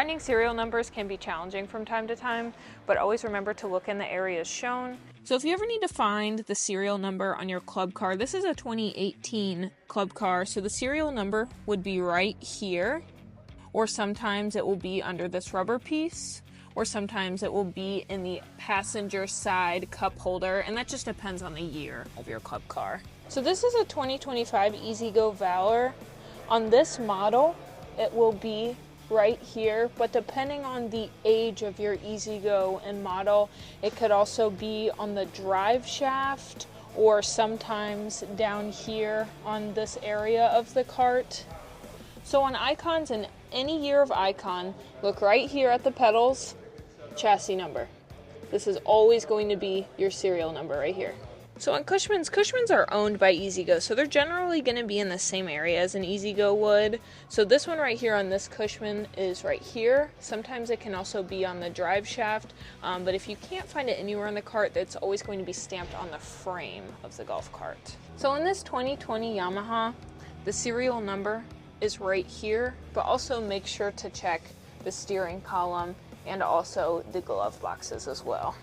Finding serial numbers can be challenging from time to time, but always remember to look in the areas shown. So if you ever need to find the serial number on your club car, this is a 2018 club car, so the serial number would be right here, or sometimes it will be under this rubber piece, or sometimes it will be in the passenger side cup holder, and that just depends on the year of your club car. So this is a 2025 E-Z-GO Valor. On this model, it will be right here, but depending on the age of your E-Z-GO and model, it could also be on the drive shaft or sometimes down here on this area of the cart. So on icons, in any year of icon, look right here at the pedals, chassis number. This is always going to be your serial number right here. So on Cushmans are owned by E-Z-GO, so they're generally going to be in the same area as an E-Z-GO would. So this one right here on this Cushman is right here. Sometimes it can also be on the drive shaft, but if you can't find it anywhere on the cart, it's always going to be stamped on the frame of the golf cart. So in this 2020 Yamaha, the serial number is right here, but also make sure to check the steering column and also the glove boxes as well.